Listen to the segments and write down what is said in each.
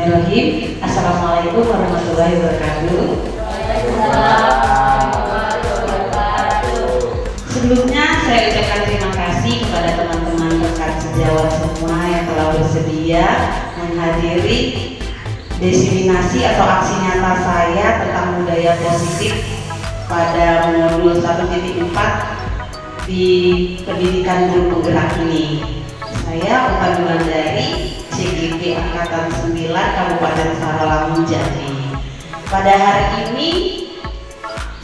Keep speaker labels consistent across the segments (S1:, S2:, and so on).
S1: Bismillahirrahmanirrahim. Assalamualaikum warahmatullahi wabarakatuh. Sebelumnya saya ucapkan terima kasih kepada teman-teman rekan sejawat semua yang telah bersedia menghadiri diseminasi atau aksi nyata saya tentang budaya positif pada modul 1.4 di pendidikan guru penggerak ini. Saya Upan Wulandari, CGP Angkatan 9 Kabupaten Sarawangun Jambi. Pada hari ini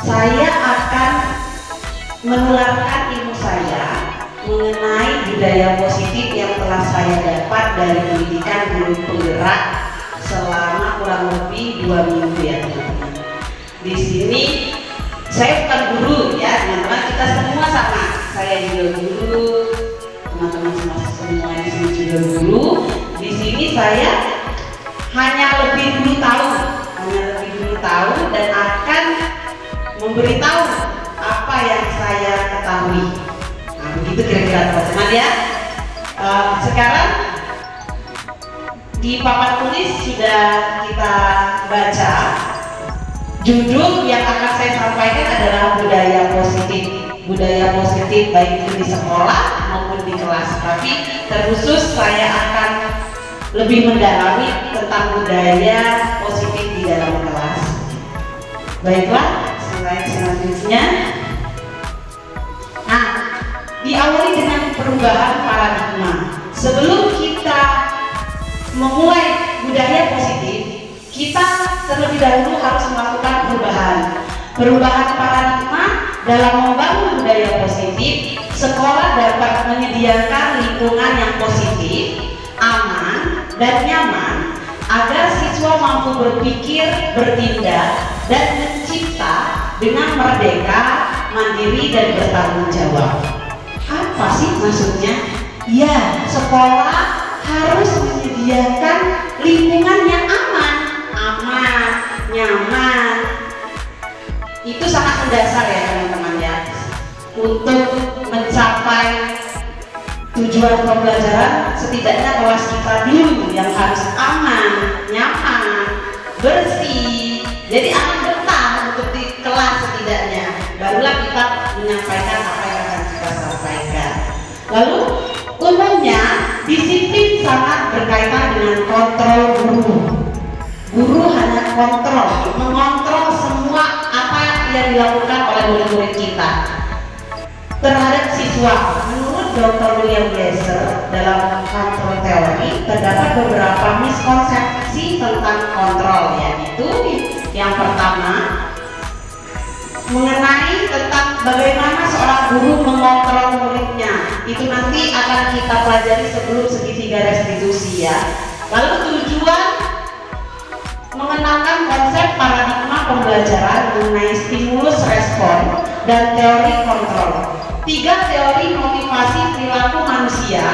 S1: saya akan menularkan ilmu saya mengenai budaya positif yang telah saya dapat dari pendidikan guru penggerak selama kurang lebih 2 minggu ya teman-teman. Di sini saya bukan guru ya teman-teman, kita semua sama. Saya juga guru, teman-teman semua di sini juga guru. Di sini saya hanya lebih dulu tahu dan akan memberitahu apa yang saya ketahui. Nah, begitu kira-kira teman-teman ya. Sekarang di papan tulis sudah kita baca. Judul yang akan saya sampaikan adalah budaya positif. Budaya positif baik itu di sekolah maupun di kelas. Tapi terkhusus saya akan lebih mendalami tentang budaya positif di dalam kelas. Baiklah, slide selanjutnya. Nah, diawali dengan perubahan paradigma. Sebelum kita memulai budaya positif, kita terlebih dahulu harus melakukan perubahan paradigma. Dalam membangun budaya positif, sekolah dapat menyediakan lingkungan yang positif, aman, dan nyaman agar siswa mampu berpikir, bertindak, dan mencipta dengan merdeka, mandiri, dan bertanggung jawab. Apa sih maksudnya? Ya, sekolah harus menyediakan lingkungan yang aman, nyaman. Itu sangat mendasar ya teman-teman ya, untuk mencapai tujuan pembelajaran. Setidaknya kelas kita dulu yang harus aman, nyaman, bersih, jadi aman betah untuk di kelas setidaknya. Barulah kita menyampaikan apa yang akan kita sampaikan. Lalu umumnya disiplin sangat berkaitan dengan kontrol guru. Guru hanya mengontrol semua apa yang dilakukan oleh murid-murid kita terhadap siswa. Menurut Dr. William Glasser dalam kontrol teori, terdapat beberapa miskonsepsi tentang kontrol, yaitu yang pertama mengenai tentang bagaimana seorang guru mengontrol muridnya. Itu nanti akan kita pelajari sebelum segitiga restitusi ya. Lalu tujuan mengenalkan konsep paradigma pembelajaran mengenai stimulus respon dan teori kontrol. 3 teori motivasi perilaku manusia,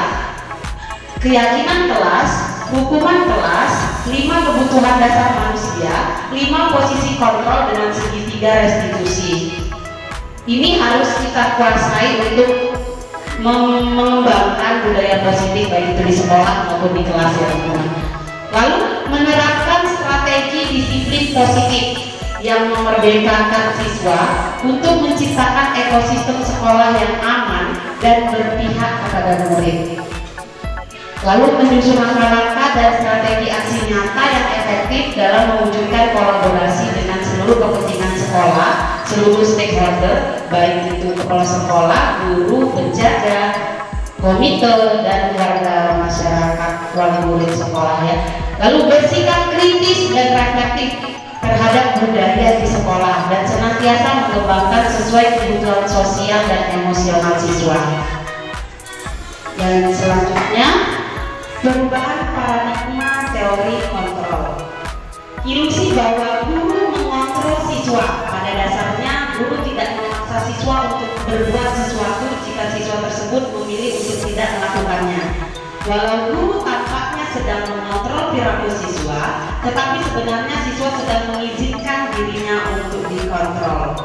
S1: keyakinan kelas, hukuman kelas, 5 kebutuhan dasar manusia, 5 posisi kontrol dengan segitiga restitusi. Ini harus kita kuasai untuk mengembangkan budaya positif baik itu di sekolah maupun di kelas ya teman-teman. Lalu menerapkan strategi disiplin positif yang memerdekakan siswa untuk menciptakan ekosistem sekolah yang aman dan berpihak kepada murid. Lalu menyusun langkah-langkah dan strategi aksi nyata yang efektif dalam mewujudkan kolaborasi dengan seluruh kepentingan sekolah, seluruh stakeholder, baik itu kepala sekolah, guru, penjaga, komite, dan warga masyarakat, wali murid sekolah ya. Lalu bersikap kritis dan reflektif terhadap budaya di sekolah dan senantiasa mengembangkan sesuai kebutuhan sosial dan emosional siswa. Dan selanjutnya, perubahan paradigma teori kontrol. Ilusi bahwa guru mengontrol siswa. Pada dasarnya, guru tidak memaksa siswa untuk berbuat sesuatu jika siswa tersebut memilih untuk tidak melakukannya. Walau guru tampaknya sedang mengontrol perilaku siswa, tetapi sebenarnya siswa sedang mengizinkan dirinya untuk dikontrol.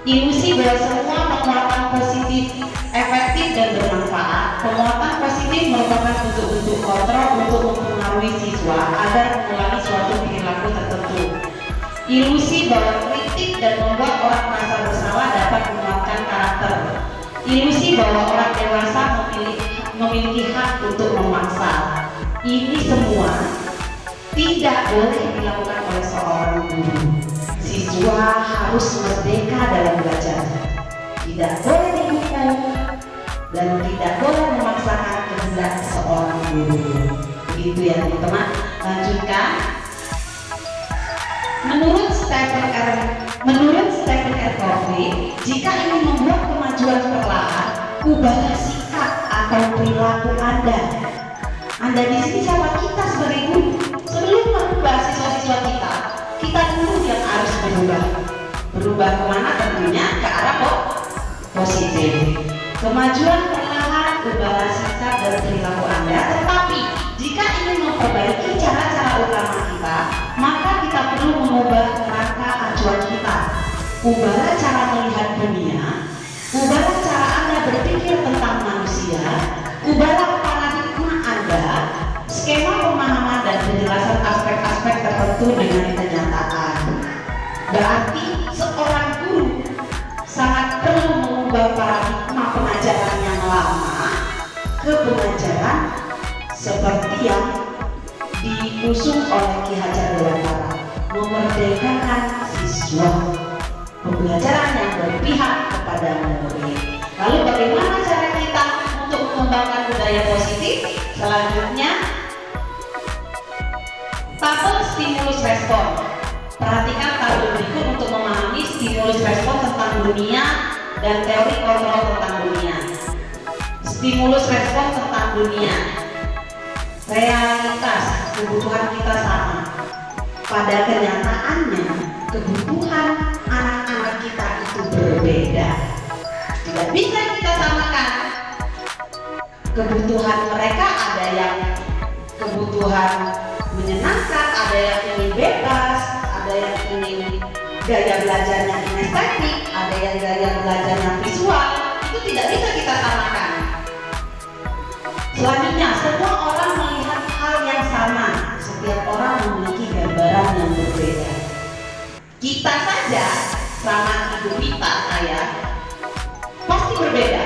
S1: Ilusi bahwa semua penguatan positif efektif dan bermanfaat. Penguatan positif merupakan bentuk-bentuk kontrol untuk mempengaruhi siswa agar mengulangi suatu perilaku tertentu. Ilusi bahwa kritik dan membuat orang merasa bersalah dapat menguatkan karakter. Ilusi bahwa orang dewasa memiliki hak untuk memaksa. Ini semua tidak boleh dilakukan oleh seorang guru. Siswa harus merdeka dalam belajar, tidak boleh dihukum dan tidak boleh memaksakan kehendak seorang guru. Begitu ya teman-teman. Lanjutkan. Menurut Stephen R. Covey, jika ingin membuat kemajuan perlahan, ubahlah sikap atau perilaku Anda. Anda di sini siapa? Kita sebagai guru. Sebelum merubah siswa-siswa kita dulu yang harus berubah. Berubah kemana? Tentunya ke arah positif. Kemajuan perlahan, ubahlah sikap dan perilaku Anda. Tetapi jika ingin memperbaiki cara-cara utama kita, maka kita perlu mengubah kerangka acuan kita. Ubahlah cara melihat dunia, ubahlah cara Anda berpikir tentang manusia, ubahlah paradigma Anda, skema pemahaman dan penjelasan aspek-aspek tertentu dengan kenyataan. Berarti seorang guru sangat perlu mengubah paradigma pengajaran yang lama ke pengajaran seperti yang diusung oleh Ki Hajar Dewantara, memerdekakan siswa, pembelajaran yang berpihak kepada murid. Lalu bagaimana cara kita untuk mengembangkan budaya positif? Selanjutnya, tabel stimulus respon. Perhatikan tabel berikut untuk memahami stimulus respon tentang dunia dan teori kontrol tentang dunia. Stimulus respon tentang dunia. Realitas kebutuhan kita sama. Pada kenyataannya, kebutuhan anak-anak kita itu berbeda. Tidak bisa kita samakan. Kebutuhan mereka ada yang kebutuhan menyenangkan, ada yang ingin bebas, ada yang ingin gaya belajarnya kinestetik, ada yang gaya belajarnya visual. Itu tidak bisa kita samakan. Selanjutnya, semua orang melihat hal yang sama. Setiap orang memiliki gambaran yang berbeda. Kita saja sama ibu kita, saya pasti berbeda.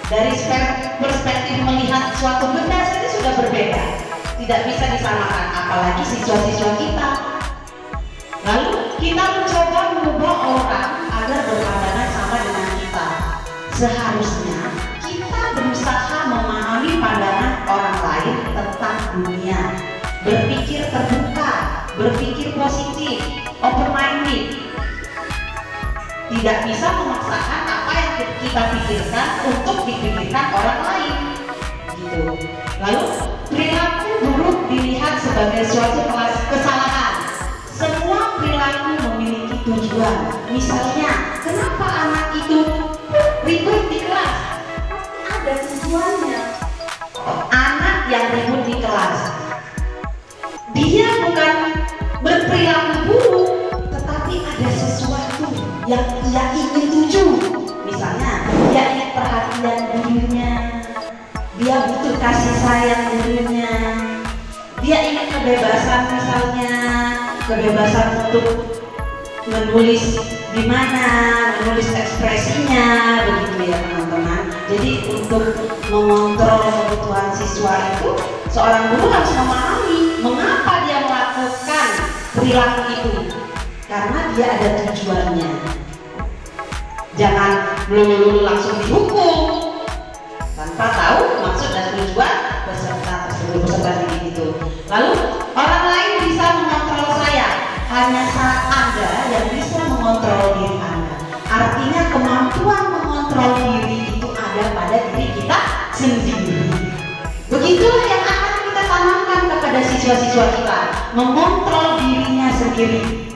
S1: Dari perspektif melihat suatu benda saja sudah berbeda. Tidak bisa disamakan, apalagi siswa-siswa kita. Lalu kita mencoba mengubah orang agar berpandangan sama dengan kita. Seharusnya kita berusaha memahami pandangan orang lain tentang dunia, berpikir terbuka, berpikir positif, open-minded. Tidak bisa memaksakan apa yang kita pikirkan untuk dipikirkan orang lain. Gitu. Lalu perilaku buruk dilihat sebagai suatu kesalahan. Semua perilaku memiliki tujuan. Misalnya, kenapa anak itu ribut di kelas? Ada tujuannya. Anak yang ribut di kelas, dia bukan berperilaku buruk, tetapi ada sesuatu yang dia ingin tuju. Misalnya, dia ingin perhatian gurunya, dia butuh kasih sayang gurunya, dia ingin kebebasan, misalnya kebebasan untuk menulis di mana, menulis ekspresinya, begitu ya teman-teman. Jadi untuk mengontrol kebutuhan siswa itu, seorang guru harus memahami mengapa dia melakukan perilaku itu, karena dia ada tujuannya. Jangan melulu langsung dihukum tanpa tahu maksud dan tujuan peserta tersebut, peserta didik itu. Lalu orang lain bisa mengontrol saya, hanya Anda yang bisa mengontrol diri Anda. Artinya kemampuan mengontrol diri itu ada pada diri kita sendiri. Begitulah yang akan kita tanamkan kepada siswa-siswa kita, mengontrol dirinya sendiri.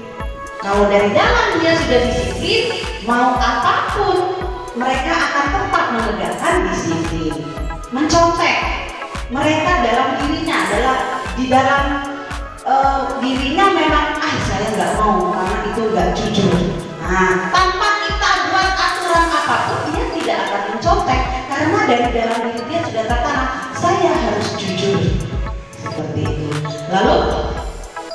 S1: Kalau dari dalam dia sudah disiplin, mau apapun mereka akan tetap menegakkan disiplin. Mencontek mereka dalam dirinya adalah di dalam dirinya memang saya nggak mau karena itu nggak jujur. Nah, tanpa kita dari dalam diri dia sudah tertanam, saya harus jujur, seperti itu. Lalu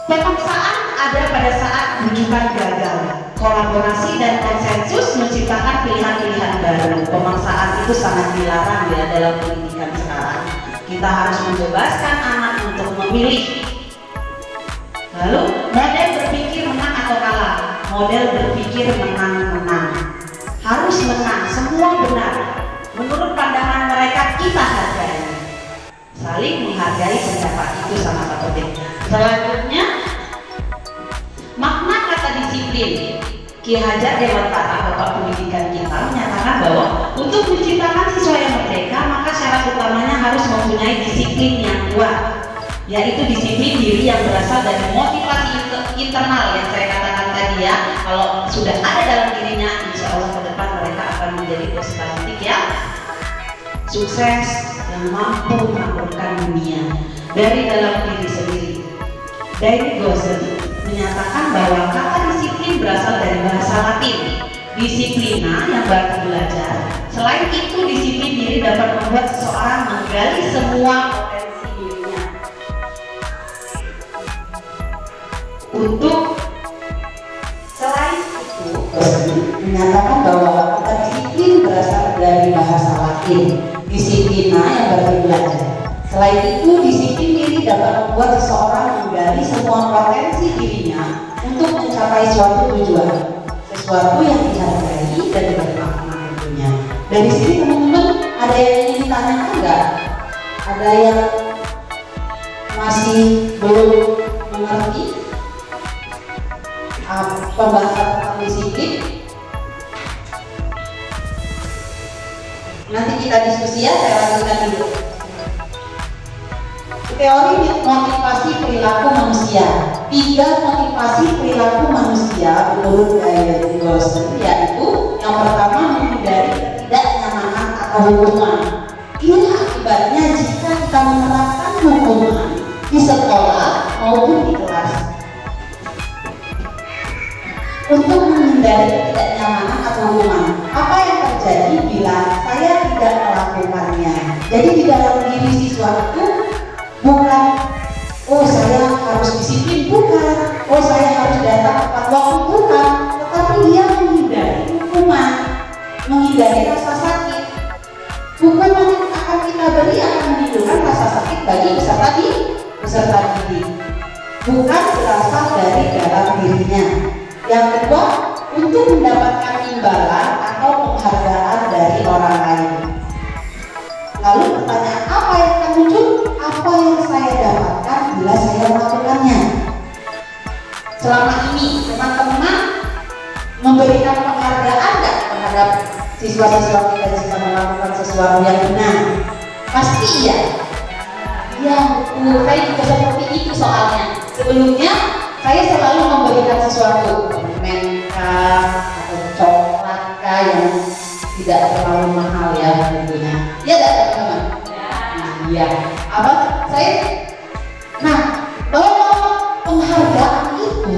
S1: pemaksaan ada pada saat rujukan gagal. Kolaborasi dan konsensus menciptakan pilihan-pilihan baru. Pemaksaan itu sangat dilarang ya dalam pendidikan sekarang. Kita harus membebaskan anak untuk memilih. Lalu model berpikir menang atau kalah. Model berpikir menang-menang. Harus menang, semua benar. Menurut pandangan mereka kita hargai. Saling menghargai pendapat itu sangat penting. Selanjutnya, makna kata disiplin. Ki Hajar Dewantara, Bapak Pendidikan kita, menyatakan bahwa untuk menciptakan siswa yang merdeka, maka syarat utamanya harus mempunyai disiplin yang kuat, yaitu disiplin diri yang berasal dari motivasi internal yang saya katakan tadi ya. Kalau sudah ada dalam dirinya, insya Allah ke depan mereka akan menjadi peserta yang sukses, yang mampu menaklukkan dunia dari dalam diri sendiri. David Gosen menyatakan bahwa kata disiplin berasal dari bahasa Latin disiplina, yang berarti belajar. Selain itu, disiplin diri dapat membuat seseorang menggali semua potensi dirinya. Untuk selain itu, Gosen menyatakan bahwa kata disiplin berasal dari bahasa Latin disiplina, yang berarti belajar. Selain itu, disiplin diri dapat membuat seseorang menggali semua potensi dirinya untuk mencapai suatu tujuan, sesuatu yang dihargai dan bermakna tentunya. Dari sini teman-teman ada yang ingin ditanyakan nggak? Ada yang masih belum mengerti pembahasan tentang disiplin? Nanti kita diskusi ya, saya lanjutkan dulu. Teori motivasi perilaku manusia. 3 motivasi perilaku manusia menurut David Gosen, yaitu yang pertama, menghindari ketidaknyamanan atau hukuman. Inilah akibatnya jika kita menerapkan hukuman di sekolah maupun di kelas. Untuk menghindari ketidaknyamanan atau hukuman, apa yang terjadi bila saya tidak melakukannya? Jadi di dalam diri siswa itu bukan, oh saya harus disiplin, bukan, oh saya harus datang tepat waktu, bukan, tetapi dia menghindari hukuman, menghindari rasa sakit. Hukuman yang akan kita beri akan menimbulkan rasa sakit bagi peserta didik, bukan berasal dari dalam dirinya. Yang kedua, untuk mendapatkan imbalan atau penghargaan dari orang lain. Lalu pertanyaan apa yang akan muncul? Apa yang saya dapatkan bila saya melakukannya? Selama ini teman-teman memberikan penghargaan nggak terhadap siswa-siswa kita jika melakukan sesuatu yang benar? Pasti ya. Ya betul, saya juga seperti itu soalnya. Sebelumnya saya selalu memberikan sesuatu, permen atau coklat yang tidak terlalu mahal ya tentunya. Ya tidak teman-teman? Iya. Apa? Nah, bahwa penghargaan itu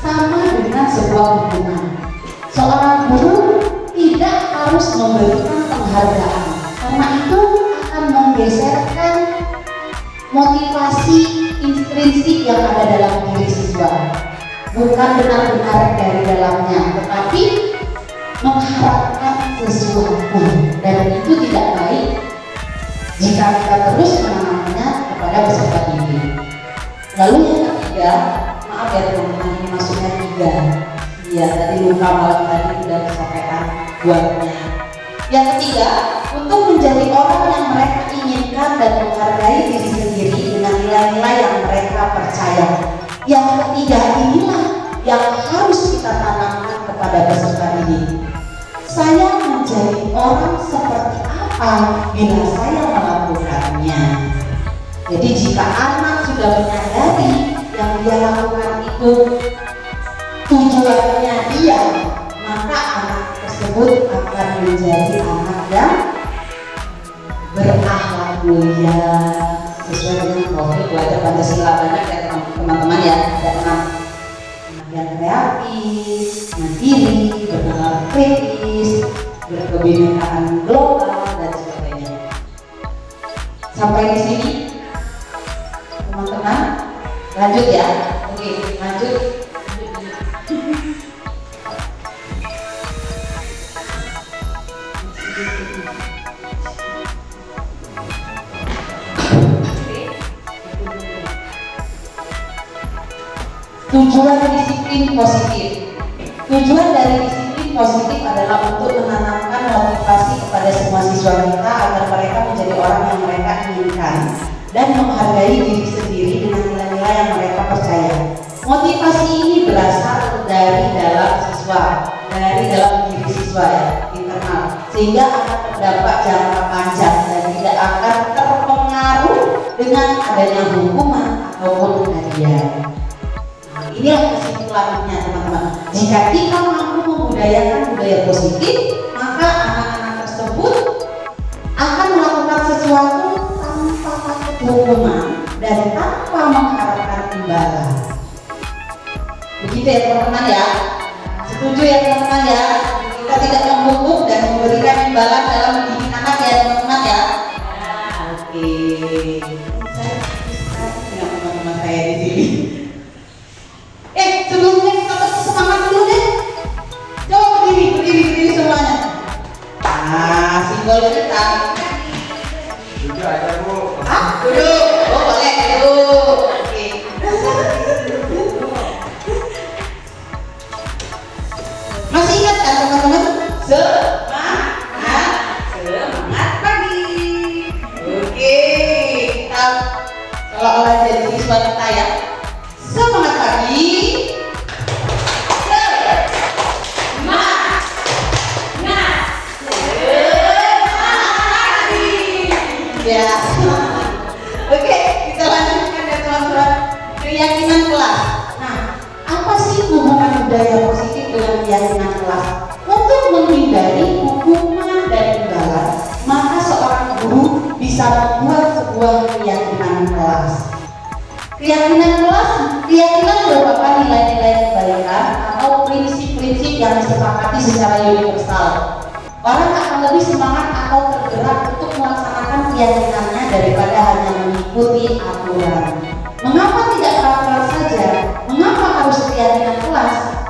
S1: sama dengan sebuah hubungan. Seorang guru tidak harus memberikan penghargaan, karena itu akan menggeserkan motivasi intrinsik yang ada dalam diri siswa, bukan benar-benar dari dalamnya, tetapi mengharapkan sesuatu, dan itu tidak baik jika kita terus menanamnya kepada peserta didik. Lalu yang ketiga, maaf ya teman-teman, ini maksudnya 3. Ya tadi lupa malam tadi sudah kesampaian buatnya. Yang ketiga, untuk menjadi orang yang mereka inginkan dan menghargai diri sendiri dengan nilai-nilai yang mereka percaya. Yang ketiga inilah yang harus kita tanamkan kepada peserta didik. Saya menjadi orang seperti apa bila saya melakukannya? Jadi jika anak sudah menyadari yang dia lakukan itu tujuannya dia, maka anak tersebut akan menjadi anak yang berakhlak mulia sesuai dengan profil belajar Pancasila. Banyak ya teman-teman ya, ada 6 anak yang kreatif, mandiri, bernalar kritis, berkebinekaan global dan sebagainya.
S2: Tujuan disiplin positif. Tujuan dari disiplin positif adalah untuk menanamkan motivasi kepada semua siswa kita agar mereka menjadi orang yang mereka inginkan dan menghargai diri sendiri dengan nilai-nilai yang mereka percaya. Motivasi ini berasal dari dalam siswa, dari dalam diri siswa ya, internal, sehingga akan berdampak jangka panjang dan tidak akan terpengaruh dengan adanya hukuman ataupun hadiah. Inilah kesimpulannya teman-teman. Jika kita mampu membudayakan budaya positif, maka anak-anak tersebut akan melakukan sesuatu tanpa takut hukuman dan tanpa mengharapkan imbalan. Begitu ya teman-teman ya. Setuju ya teman-teman ya. Kita tidak menghukum dan memberikan imbalan dalam mendidik anak ya teman-teman ya. Oke. Saya bisa dengan teman-teman saya di sini. Sebelumnya kita semangat dulu deh. Coba berdiri semuanya. Nah, simbol kita.
S3: Duduk aja Bu.
S2: Duduk. Oh boleh duduk. Oke. Masih ingat kan teman-teman? Semangat pagi. Oke. Kita seolah-olah jadi siswa kita ya. Semangat pagi. Ya. Oke, kita lanjutkan ya teman-teman. Keyakinan kelas. Nah, apa sih hubungan budaya positif dengan keyakinan kelas? Untuk menghindari hukuman dan imbalan, maka seorang guru bisa membuat sebuah keyakinan kelas. Keyakinan merupakan nilai-nilai kebaikan atau prinsip-prinsip yang disepakati secara universal. Orang akan lebih semangat atau tergerak untuk melaksanakan keyakinannya daripada hanya mengikuti aturan. Mengapa tidak peraturan saja? Mengapa harus keyakinan kelas?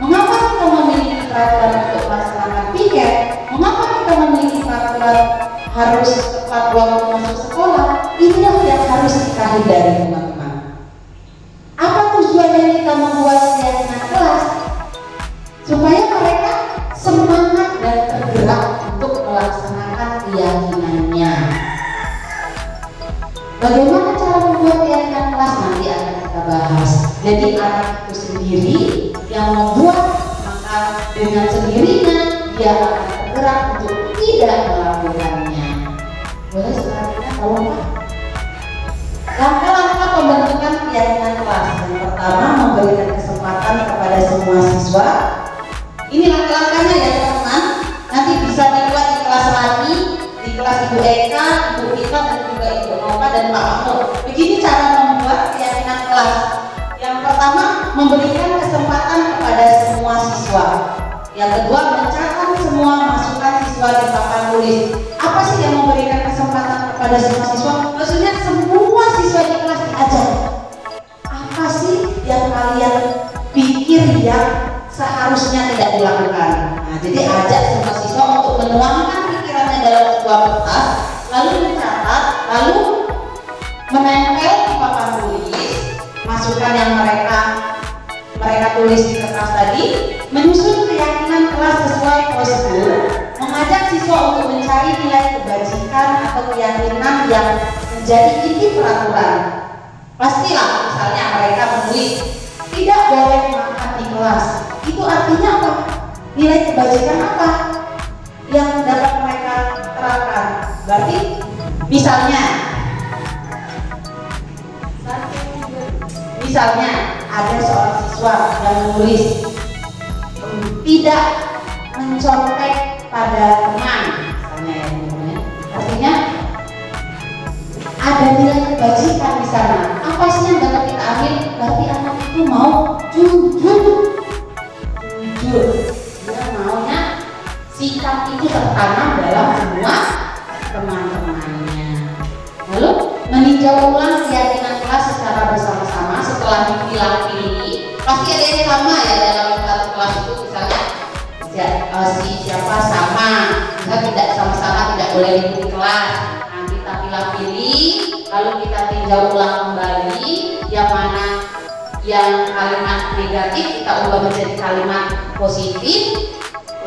S2: Mengapa kita memiliki peraturan untuk melaksanakan piket? Mengapa kita memiliki peraturan harus tepat waktu masuk sekolah? Inilah yang harus kita hindari teman-teman. Apa tujuannya kita membuat keyakinan kelas? Supaya mereka semangat dan tergerak untuk melaksanakan keyakinannya. Bagaimana cara membuat keyakinan kelas nanti akan kita bahas. Jadi anak itu sendiri yang membuat, maka dengan sendirinya dia akan tergerak untuk tidak melakukannya. Boleh selanjutnya tolong Pak? Langkah-langkah pembentukan keyakinan kelas. Yang pertama, memberikan kesempatan kepada semua siswa. Ini langkah-langkahnya ya teman-teman. Nanti bisa dibuat di kelas Rani, di kelas Ibu Eka, Ibu Rita, dan juga Ibu Nova dan Pak Mahmud. Begini cara membuat keyakinan kelas. Yang pertama, memberikan kesempatan kepada semua siswa. Yang kedua, mencatat semua masukan siswa di papan tulis. Apa sih yang memberikan kesempatan kepada semua siswa? Maksudnya semua siswa di kelas diajak. Apa sih yang kalian pikir yang seharusnya tidak dilakukan? Nah, jadi ajak semua siswa untuk menuangkan pikirannya dalam sebuah kertas, lalu mencatat, lalu menempel di papan tulis masukan yang mereka tulis di kertas tadi, menyusun keyakinan kelas sesuai prosedur, mengajak siswa untuk mencari nilai kebajikan atau keyakinan yang menjadi inti peraturan. Pastilah misalnya mereka menulis tidak boleh makan di kelas. Itu artinya apa? Nilai kebajikan apa yang dapat mereka terapkan? Berarti misalnya ada seorang siswa yang menulis tidak mencontek pada teman, misalnya ya, artinya ada nilai kebajikan di sana. Apa sih yang dapat kita ambil? Berarti anak itu mau jujur, dia maunya sikap itu tertanam dalam semua teman-temannya. Lalu meninjau ulang keyakinan kelas secara bersama-sama setelah dipilah-pilih. Pasti ada yang sama ya dalam satu kelas itu, misalnya si siapa sama, Kita tidak sama-sama tidak boleh ikuti kelas. Nah, kita pilih-pilih, lalu kita tinjau ulang kembali yang mana yang kalimat negatif kita ubah menjadi kalimat positif,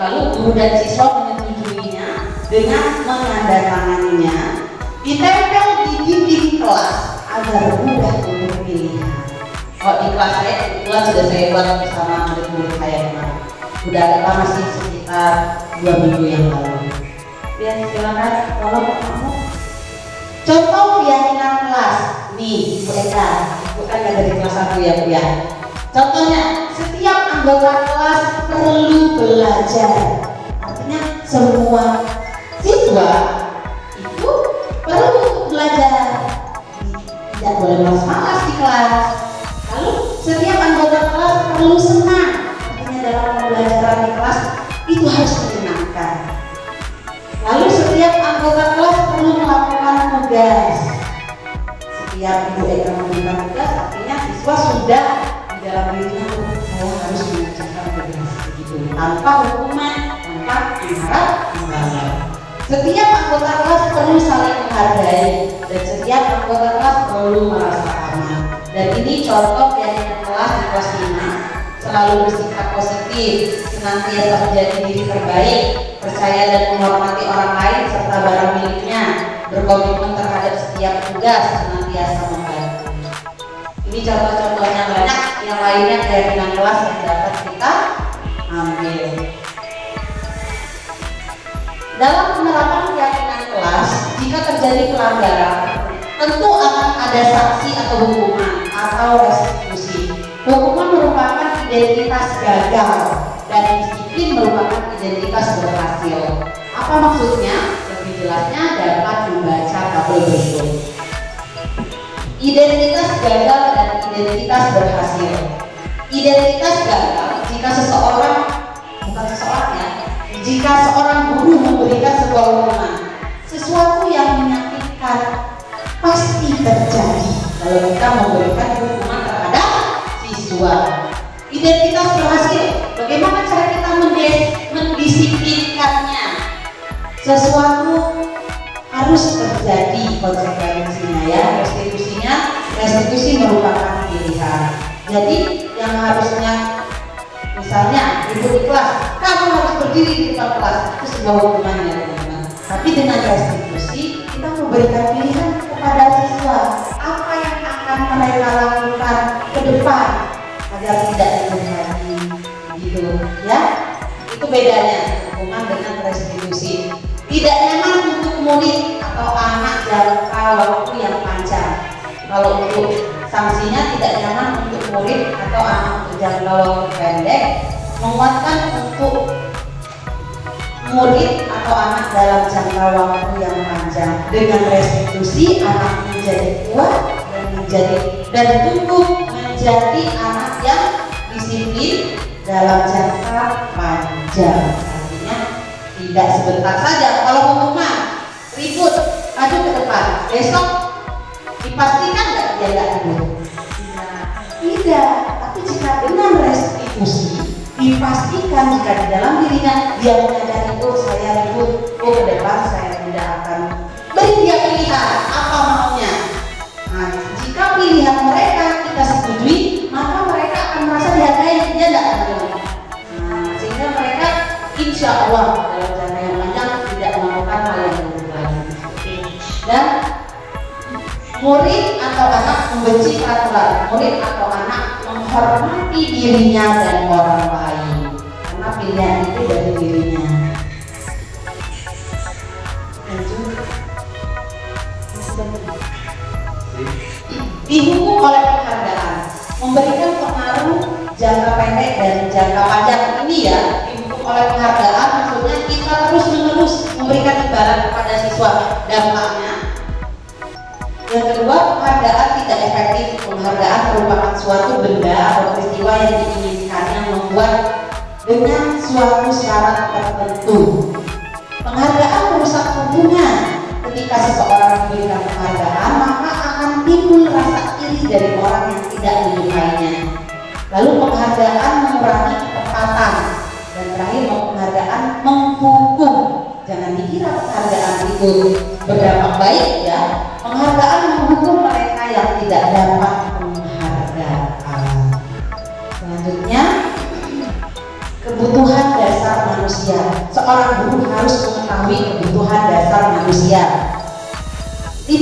S2: lalu guru dan siswa menyetujuinya dengan menandatanganinya, ditempel di dinding kelas agar mudah untuk pilihan. Kalau di kelas saya kebetulan sudah saya buat bersama murid-murid saya kemarin. Sudah ada masih sekitar 2 minggu yang lalu. Ya silakan, tolong kamu. Contoh keyakinan kelas nih, Bu Eka, bukan dari kelas 1 ya Bu ya. Contohnya, setiap anggota kelas perlu belajar. Artinya semua siswa itu perlu untuk belajar. Tidak boleh malas-malas di kelas. Lalu setiap anggota kelas perlu senang. Artinya dalam pembelajaran di kelas itu harus menyenangkan. Lalu setiap anggota kelas perlu melakukan tugas. Setiap Ibu Eka memberikan tugas, artinya siswa sudah di dalam dirinya saya harus mengerjakan tugas begitu, tanpa hukuman, tanpa mengharap imbalan. Setiap anggota kelas perlu saling menghargai dan setiap anggota kelas perlu merasa aman. Dan ini contoh keyakinan kelas di kelas 5, selalu bersikap positif, senantiasa menjadi diri terbaik, percaya dan menghormati orang lain serta barang miliknya, berkomitmen terhadap setiap tugas, senantiasa membantu. Ini contoh-contohnya banyak, yang lainnya keyakinan kelas yang dapat kita ambil. Dalam penerapan keyakinan kelas, jika terjadi pelanggaran, tentu akan ada sanksi atau hukuman atau restitusi. Hukuman merupakan identitas gagal dan disiplin merupakan identitas berhasil. Apa maksudnya? Lebih jelasnya dapat membaca tabel berikut. Identitas gagal dan identitas berhasil. Identitas gagal jika seseorang, bukan seseorang ya, jika seorang guru memberikan sebuah hukuman, sesuatu yang menyakitkan pasti terjadi kalau kita memberikan hukuman terhadap siswa. Identitas berhasil, bagaimana cara kita mendisiplinkannya? Sesuatu harus terjadi konsekuensinya ya, restitusi merupakan pilihan. Jadi yang harusnya misalnya ibu di kelas, kamu harus berdiri di depan kelas, itu sebuah hukuman ya teman-teman. Tapi dengan restitusi kita memberikan pilihan kepada siswa apa yang akan mereka lakukan ke depan agar tidak terjadi gitu ya. Itu bedanya hukuman dengan restitusi. Tidak nyaman untuk murid atau anak jangka waktu yang panjang. Kalau untuk sanksinya tidak nyaman untuk murid atau anak untuk jangka waktu pendek, menguatkan untuk murid atau anak dalam jangka waktu yang panjang. Dengan restitusi anak menjadi kuat dan tumbuh menjadi anak yang disiplin dalam jangka panjang. Artinya tidak sebentar saja. Kalau hukuman ribut maju ke depan, besok dipastikan nggak dia nggak ribut? Tidak. Tapi jika dengan restitusi dipastikan jika di dalam dirinya dia menyadari itu saya ribut, ke depan saya tidak akan beri dia pilihan apa maunya. Nah, jika pilihan mereka kita setujui, maka mereka akan merasa dihargai, dia tidak akan ribut. Nah, sehingga mereka insya Allah dalam jangka yang panjang tidak melakukan hal yang buruk lagi. Dan murid atau anak membenci peraturan, murid atau anak menghormati dirinya dan orang lain karena pilihan itu dari dirinya. Dihukum oleh penghargaan, memberikan pengaruh jangka pendek dan jangka panjang. Ini ya, dihukum oleh penghargaan maksudnya kita terus-menerus memberikan imbalan kepada siswa. Dampaknya yang kedua, penghargaan tidak efektif. Penghargaan merupakan suatu benda atau peristiwa yang diinginkan yang membuat dengan suatu syarat tertentu. Penghargaan merusak hubungan. Ketika seseorang memberikan penghargaan, maka akan timbul rasa iri dari orang yang tidak menyukainya. Lalu penghargaan mengurangi ketepatan. Dan terakhir, penghargaan menghukum. Jangan itu berdampak baik ya, penghargaan menghukum mereka yang tidak dapat penghargaan. Selanjutnya, kebutuhan dasar manusia. Seorang guru harus mengetahui kebutuhan dasar manusia. 5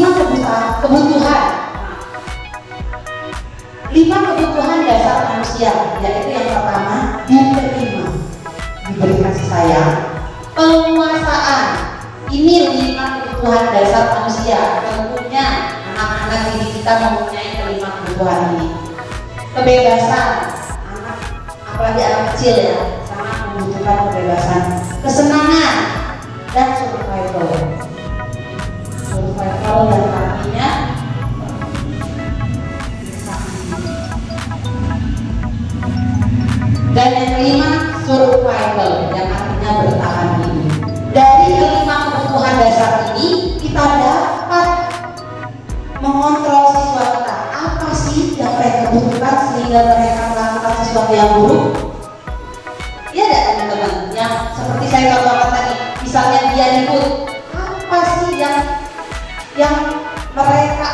S2: kebutuhan dasar manusia, yaitu yang pertama diterima, diberi kasih sayang, penguasaan. Ini 5 kebutuhan dasar manusia. Tentunya anak-anak didik kita mempunyai kelima kebutuhan ini. Kebebasan, anak apalagi anak kecil ya, sangat membutuhkan kebebasan. Kesenangan dan survival. Survival yang artinya dan yang kelima survival yang artinya bertahan hidup. Dari kelima kebutuhan dasar ini kita dapat mengontrol siswa kita. Apa sih yang mereka butuhkan sehingga mereka melakukan sesuatu yang buruk? Ya tidak teman-teman? Yang seperti saya katakan tadi, misalnya dia ribut, apa sih yang mereka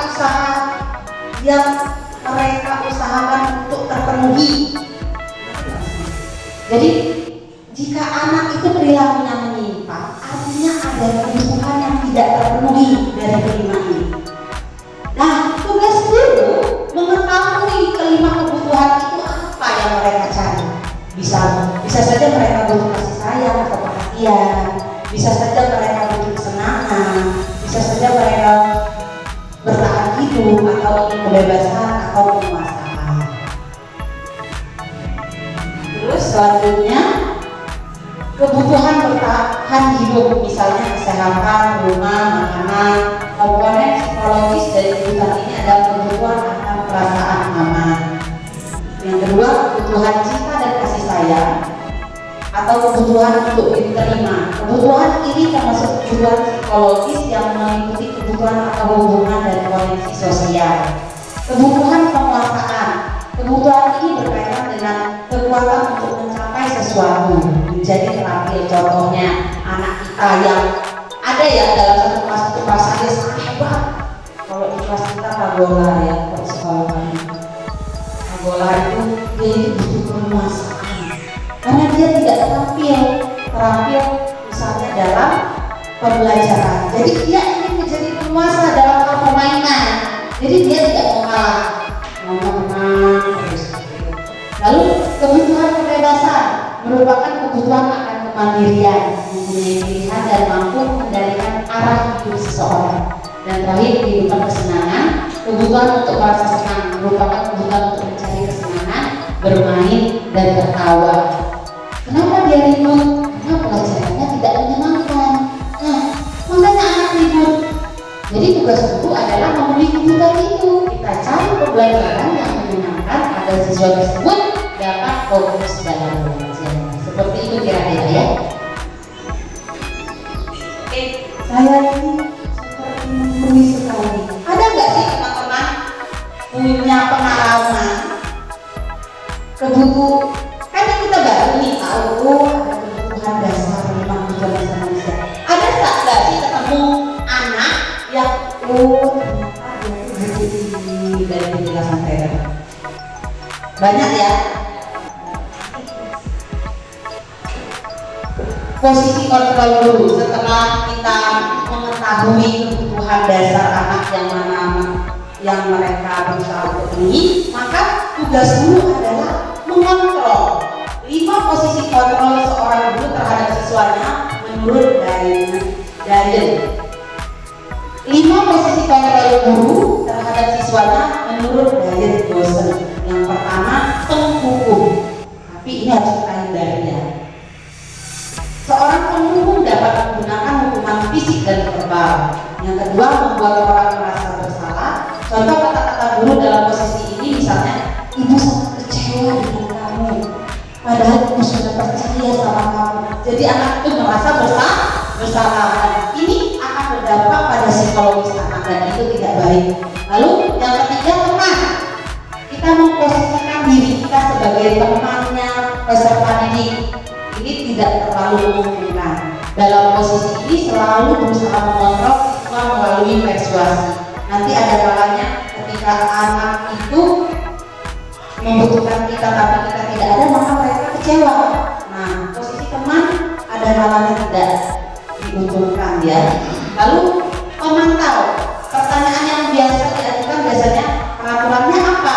S2: usahakan untuk terpenuhi? Jadi jika anak itu perilakunya menyimpang, artinya ada kebutuhan yang tidak terpenuhi dari kelima ini. Nah, tugas guru mengetahui kelima kebutuhan itu apa yang mereka cari. Bisa saja mereka butuh kasih sayang atau perhatian, bisa saja mereka butuh kesenangan, bisa saja mereka bertahan hidup atau ingin kebebasan atau penguasaan. Terus selanjutnya kebutuhan bertahan hidup, misalnya kesehatan, rumah, makanan. Komponen psikologis dari kebutuhan ini adalah kebutuhan akan perasaan aman. Yang kedua, kebutuhan cinta dan kasih sayang atau kebutuhan untuk diterima. Kebutuhan ini termasuk kebutuhan psikologis yang meliputi kebutuhan atau hubungan dan koneksi sosial. Kebutuhan penguasaan. Kebutuhan ini berkaitan dengan kekuatan untuk mencapai sesuatu, menjadi terampil. Contohnya anak kita yang ada ya dalam satu kelas itu rasanya sangat hebat. Kalau di kelas kita Pagola ya, kalau sekolah kami Pagola itu dia itu butuh penguasaan karena dia tidak terampil misalnya dalam pembelajaran. Jadi dia ingin menjadi penguasa dalam hal permainan. Jadi dia tidak mau kalah, mau menang terus. Lalu kebutuhan kebebasan merupakan kebutuhan akan kemandirian, mempunyai pilihan dan mampu mengendalikan arah hidup seseorang. Dan terakhir, kehidupan kesenangan, kebutuhan untuk merasa senang merupakan kebutuhan untuk mencari kesenangan, bermain dan tertawa. Kenapa dia ribut? Karena pelajarannya tidak menyenangkan. Nah, makanya anak ribut. Jadi tugas guru adalah memenuhi kebutuhan itu. Kita cari pembelajaran yang menyenangkan agar siswa tersebut dapat fokus dalam belajar. Seperti itu kira-kira ya. Saya ini seperti memenuhi sekali. Ada nggak sih teman-teman punya pengalaman kebutuhan? Kan kita baru nih tahu ada kebutuhan dasar, memang kebutuhan dasar manusia. Ada nggak sih ketemu anak yang ternyata dia dari penjelasan saya banyak ya. Posisi kontrol dulu setelah kita mengetahui kebutuhan dasar anak yang mereka berusaha untuk ini, maka tugas guru adalah mengontrol 5 posisi kontrol seorang guru terhadap siswanya menurut Dyer. 5 posisi kontrol guru terhadap siswanya menurut Dyer dosen. Yang pertama, penghukum, tapi ini harus kita hindari ya. Seorang penghukum dapat menggunakan hukuman fisik dan verbal. Yang kedua, membuat orang merasa bersalah. Contoh kata-kata guru dalam posisi ini misalnya, ibu sangat kecewa dengan kamu, padahal ibu sudah percaya sama kamu. Jadi anak itu merasa bersalah. Ini akan berdampak pada psikologis anak dan itu tidak baik. Lalu yang ketiga, teman. Kita memposisikan diri kita sebagai temannya peserta didik. Ini tidak terlalu memungkinkan. dalam posisi ini selalu berusaha mengontrol siswa melalui persuasi. Nanti ada kalanya ketika anak itu membutuhkan kita tapi kita tidak ada, maka mereka kecewa. Nah, posisi teman ada kalanya tidak dibutuhkan ya. Lalu pemantau, pertanyaan yang biasa diajukan biasanya peraturannya apa?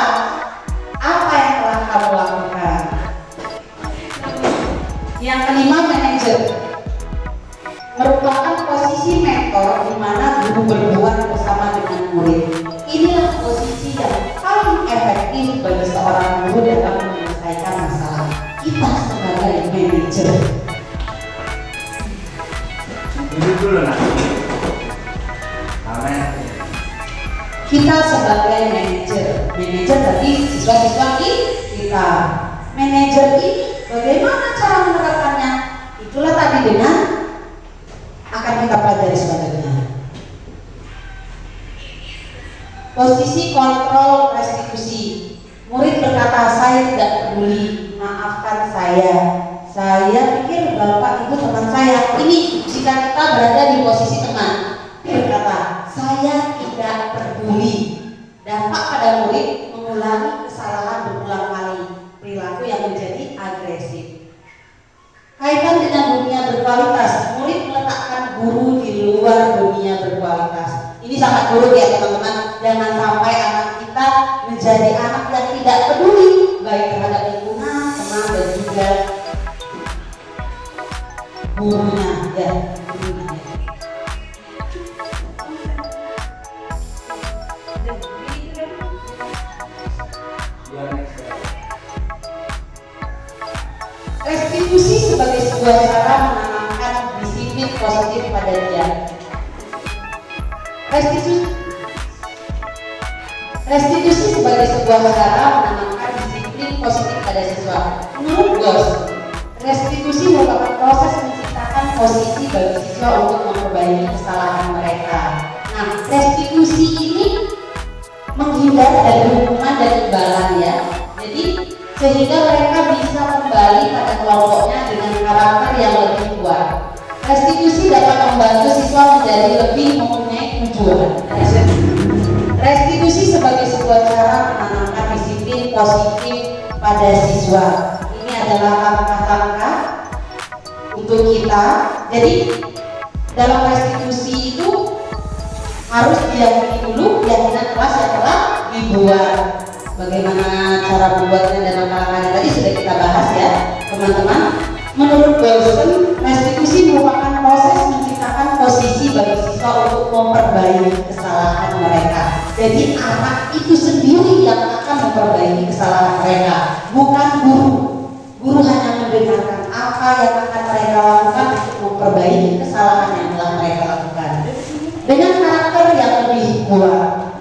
S2: Apa yang telah kamu lakukan? Yang kelima, manajer merupakan posisi mentor di mana guru berbuat bersama dengan murid. Inilah posisi yang paling efektif bagi seorang guru dalam menyelesaikan masalah. Kita sebagai manajer.
S3: Ini dulu nak. Amin.
S2: Kita sebagai manajer bagi siswa-siswa kita. Manajer ini bagaimana cara menerapkannya? Itulah tadi dengan akan kita pelajari selanjutnya. Posisi kontrol restitusi. Murid berkata, saya tidak peduli, maafkan saya. Saya pikir bapak itu teman saya. Ini jika kita berada di posisi teman, berkata, saya tidak peduli. Dampak pada murid mengulangi kesalahan berulang kali, perilaku yang menjadi agresif. Kaitan dengan dunia berkualitas, murid meletakkan guru di luar dunia berkualitas. Ini sangat buruk ya teman-teman. Jangan sampai anak kita menjadi anak yang tidak peduli baik terhadap lingkungan, teman dan juga gurunya ya. Restitusi sebagai sebuah cara menanamkan disiplin positif pada dia. Restitusi sebagai sebuah cara menanamkan disiplin positif pada siswa. Menurut Ghosh, restitusi merupakan proses menciptakan posisi bagi siswa untuk memperbaiki kesalahan mereka. Nah, restitusi ini menghindar dari hukuman dan imbalan ya. Jadi sehingga mereka bisa kembali pada kelompoknya dengan karakter yang lebih kuat. Restitusi dapat membantu siswa menjadi lebih mempunyai tujuan. Restitusi sebagai sebuah cara menanamkan disiplin positif pada siswa. Ini adalah langkah-langkah untuk kita. Jadi dalam restitusi itu harus diyakini dulu keyakinan kelas yang telah dibuat. Bagaimana cara membuatnya dan langkah-langkahnya tadi sudah kita bahas ya teman-teman. Menurut Wilson, restitusi merupakan proses menciptakan posisi bagi siswa untuk memperbaiki kesalahan mereka. Jadi anak itu sendiri yang akan memperbaiki kesalahan mereka, bukan guru. Guru hanya mendengarkan apa yang akan mereka lakukan untuk memperbaiki kesalahan yang telah mereka lakukan. Dengan karakter yang lebih kuat.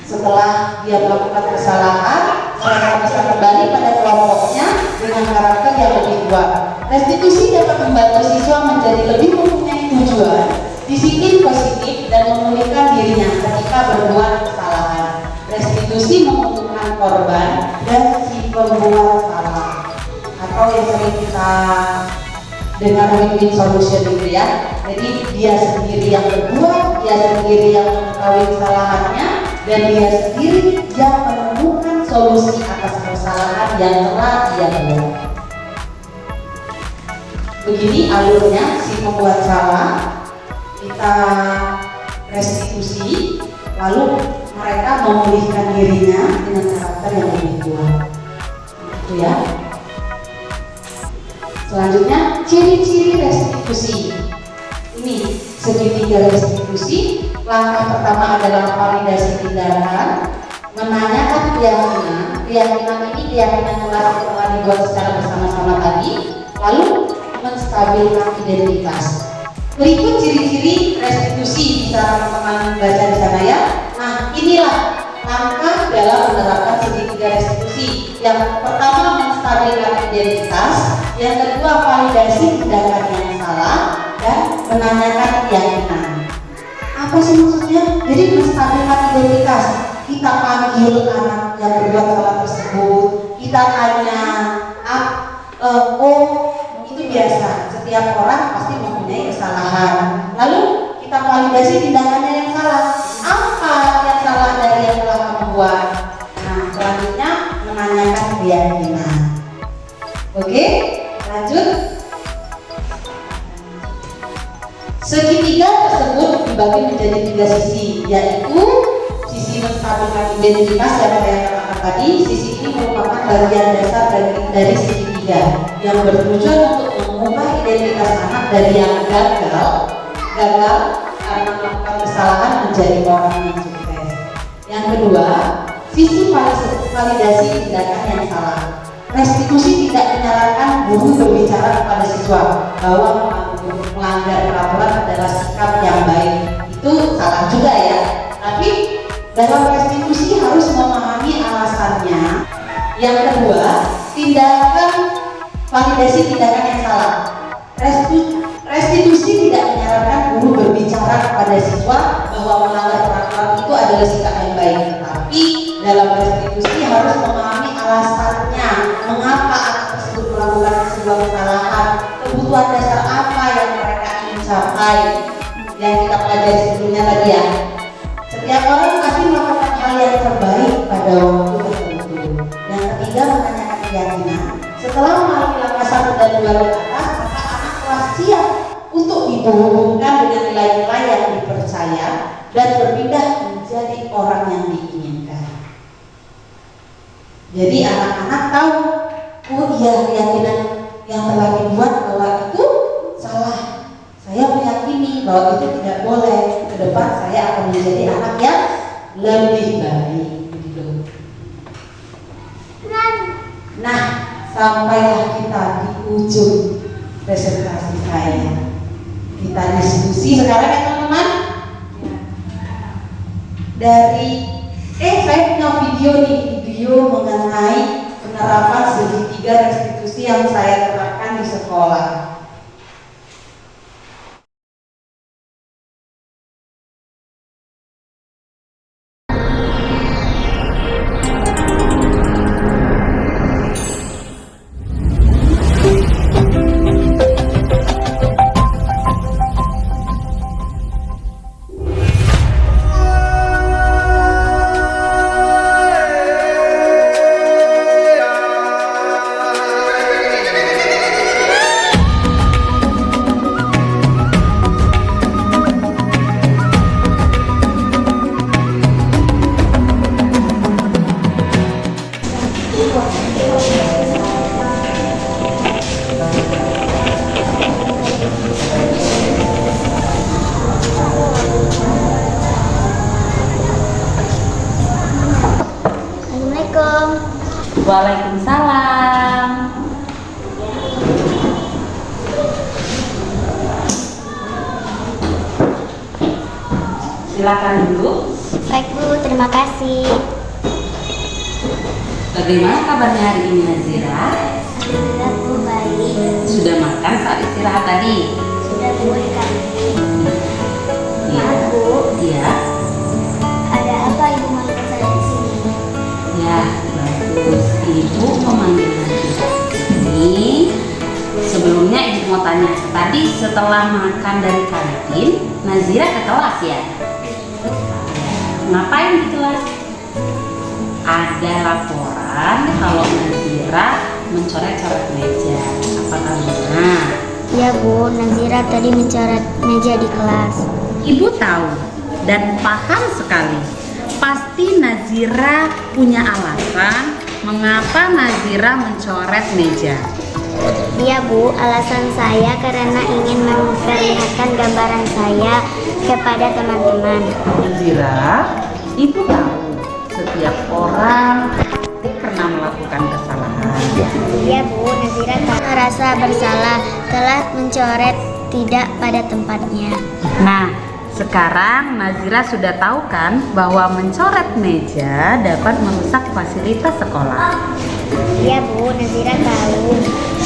S2: Setelah dia melakukan kesalahan, mereka bisa kembali pada kelompoknya dengan karakter yang lebih kuat. Restitusi dapat membantu siswa menjadi lebih mempunyai tujuan, disiplin positif, dan memulihkan dirinya ketika berbuat kesalahan. Restitusi menguntungkan korban dan si pembuat salah, atau yang sering kita dengar win-win solution gitu ya. Jadi dia sendiri yang berbuat, dia sendiri yang mengetahui kesalahannya, dan dia sendiri yang menemukan solusi atas kesalahan yang telah dia buat. Begini alurnya, si pembuat salah kita restitusi, lalu mereka memulihkan dirinya dengan karakter yang lebih kuat. Itu ya. Selanjutnya, ciri-ciri restitusi. Ini segitiga restitusi. Langkah pertama adalah validasi tindakan, menanyakan keyakinan. Keyakinan ini keyakinan kelas yang telah dibuat secara bersama-sama tadi. Lalu menstabilkan identitas. Berikut ciri-ciri restitusi, bisa teman-teman baca di sana ya. Nah, inilah langkah dalam menerapkan segitiga restitusi. Yang pertama menstabilkan identitas, yang kedua validasi tindakan yang salah, dan menanyakan keyakinan. Apa sih maksudnya? Jadi menstabilkan identitas. Kita panggil anak yang berbuat salah tersebut, kita tanya, oh itu biasa. Setiap orang pasti mempunyai mempunyai kesalahan. Lalu kita validasi tindakannya yang salah. Apa yang salah dari yang telah kamu buat? Nah, selanjutnya menanyakan keyakinan. Oke, lanjut. Segitiga tersebut dibagi menjadi 3 sisi, yaitu sisi menstabilkan identitas yang saya katakan tadi. Sisi ini merupakan bagian dasar dari segitiga yang bertujuan untuk mengubah identitas anak dari yang gagal karena melakukan kesalahan menjadi orang yang sukses. Yang kedua, sisi validasi tindakan yang salah. Restitusi tidak menyarankan guru berbicara kepada siswa bahwa melanggar peraturan adalah sikap yang baik. Itu salah juga ya. Tapi dalam restitusi harus memahami alasannya. Yang kedua, tindakan validasi tindakan yang salah. Restitusi tidak menyarankan guru berbicara kepada siswa bahwa melanggar peraturan itu adalah sikap yang baik. Tetapi dalam restitusi harus memahami alasannya, mengapa anak tersebut melakukan sebuah kesalahan, kebutuhan dasar apa yang mereka ingin capai, yang kita pelajari sebelumnya tadi ya. Setiap orang pasti melakukan hal yang terbaik pada waktu tertentu. Yang ketiga, menanyakan keyakinan. Setelah melalui langkah 1 dan 2 ke atas, maka anak telah siap untuk dihubungkan dengan nilai-nilai yang dipercaya dan berpindah menjadi orang yang diinginkan. Jadi anak-anak tahu, oh iya, keyakinan yang telah dibuat bahwa itu salah. Saya meyakini bahwa itu tidak boleh. Ke depan saya akan menjadi anak yang lebih baik. Begitu. Nah, sampailah kita di ujung presentasi saya. Kita diskusi sekarang ya teman-teman. Saya punya video nih, video mengenai penerapan segitiga restitusi yang saya terapkan di sekolah.
S1: Waalaikumsalam. Silakan dulu.
S4: Baik Bu, terima kasih.
S1: Bagaimana kabarnya hari ini Nazira?
S4: Alhamdulillah Bu, baik.
S1: Sudah makan saat istirahat tadi?
S4: Sudah Bu, Kak.
S1: Iya.
S4: Maaf Bu,
S1: Iya.
S4: ada apa Ibu memanggil saya di sini?
S1: Ya, bagus. Ibu memanggil Nazira ini. Sebelumnya Ibu mau tanya, tadi setelah makan dari kantin, Nazira ke kelas ya? Ngapain di kelas? Ada laporan kalau Nazira mencoret-coret meja. Apakah benar?
S4: Ya Bu, Nazira tadi mencoret meja di kelas.
S1: Ibu tahu dan paham sekali. Pasti Nazira punya alasan mengapa Nazira mencoret meja.
S4: Iya Bu, alasan saya karena ingin memperlihatkan gambaran saya kepada teman-teman.
S1: Nazira, Ibu tahu setiap orang pernah melakukan kesalahan.
S4: Iya Bu, Nazira tak merasa bersalah telah mencoret tidak pada tempatnya.
S1: Nah, sekarang Nazira sudah tahu kan bahwa mencoret meja dapat merusak fasilitas sekolah.
S4: Iya Bu, Nazira tahu.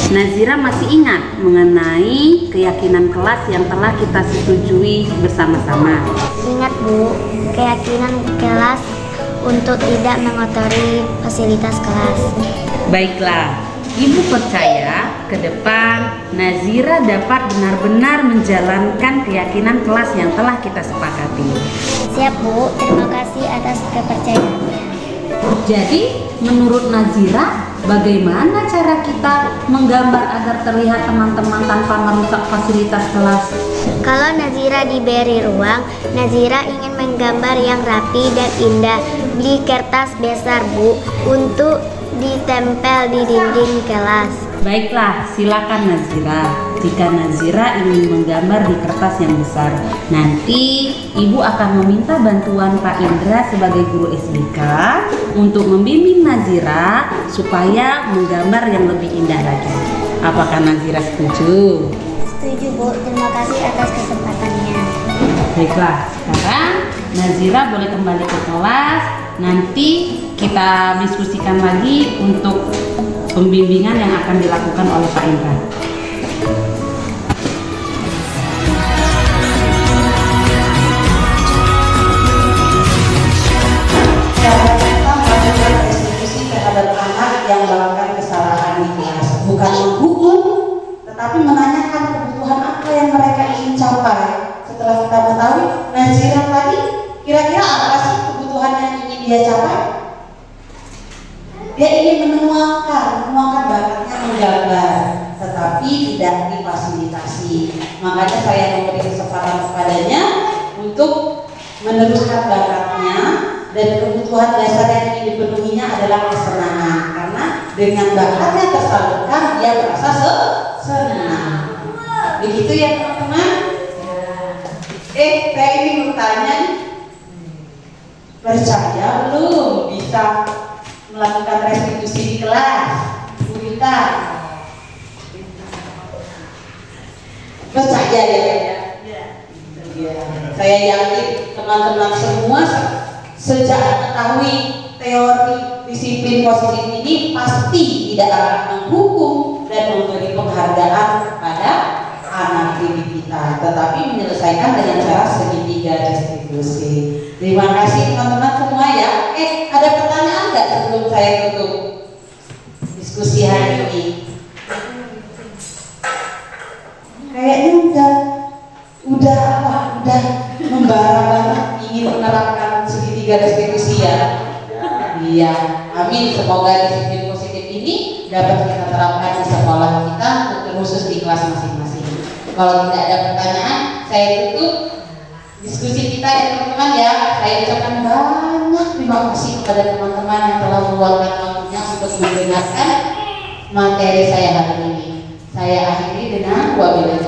S1: Nazira masih ingat mengenai keyakinan kelas yang telah kita setujui bersama-sama.
S4: Ingat Bu, keyakinan kelas untuk tidak mengotori fasilitas kelas.
S1: Baiklah, Ibu percaya ke depan Nazira dapat benar-benar menjalankan keyakinan kelas yang telah kita sepakati.
S4: Siap Bu, terima kasih atas kepercayaannya.
S1: Jadi, menurut Nazira, bagaimana cara kita menggambar agar terlihat teman-teman tanpa merusak fasilitas kelas?
S4: Kalau Nazira diberi ruang, Nazira ingin menggambar yang rapi dan indah. Beli kertas besar Bu, untuk ditempel di dinding kelas.
S1: Baiklah, silakan Nazira. Jika Nazira ingin menggambar di kertas yang besar, nanti Ibu akan meminta bantuan Pak Indra sebagai guru SBK untuk membimbing Nazira supaya menggambar yang lebih indah lagi. Apakah Nazira setuju?
S4: Setuju Bu, terima kasih atas kesempatannya.
S1: Baiklah, sekarang Nazira boleh kembali ke kelas. Nanti kita diskusikan lagi untuk pembimbingan yang akan dilakukan oleh Pak Indra.
S2: Cara kita melakukan restitusi terhadap anak yang melakukan kesalahan di kelas, bukan menghukum, tetapi menanyakan kebutuhan apa yang mereka ingin capai. Setelah kita mengetahui Nazira tadi, kira-kira apa sih kebutuhan yang ingin dia capai? Dia ingin menuangkan bakatnya menggambar, tetapi tidak difasilitasi. Makanya saya memberi kesempatan kepadanya untuk meneruskan bakatnya, dan kebutuhan dasar yang ingin dipenuhinya adalah kesenangan. Karena dengan bakatnya tersalurkan, dia merasa senang. Begitu ya teman-teman. Saya ini bertanya nih, percaya belum bisa melakukan restitusi di kelas? Bu Rita, percaya ya? Saya yakin teman-teman semua sejak mengetahui teori disiplin positif ini pasti tidak akan menghukum dan memberi penghargaan kepada anak didik kita, tetapi menyelesaikan dengan cara segitiga restitusi. Terima kasih teman-teman semua ya. Ada pertanyaan nggak sebelum saya tutup diskusi hari ini? Kayaknya udah membara banget ingin menerapkan segitiga restitusi ya. Iya, amin. Semoga disiplin positif ini dapat kita terapkan di sekolah kita, khusus di kelas masing-masing. Kalau tidak ada pertanyaan, saya tutup diskusi kita ya teman-teman ya. Saya ucapkan banyak terima kasih kepada teman-teman yang telah meluangkan waktunya untuk mendengarkan materi saya hari ini. Saya akhiri dengan wabillahi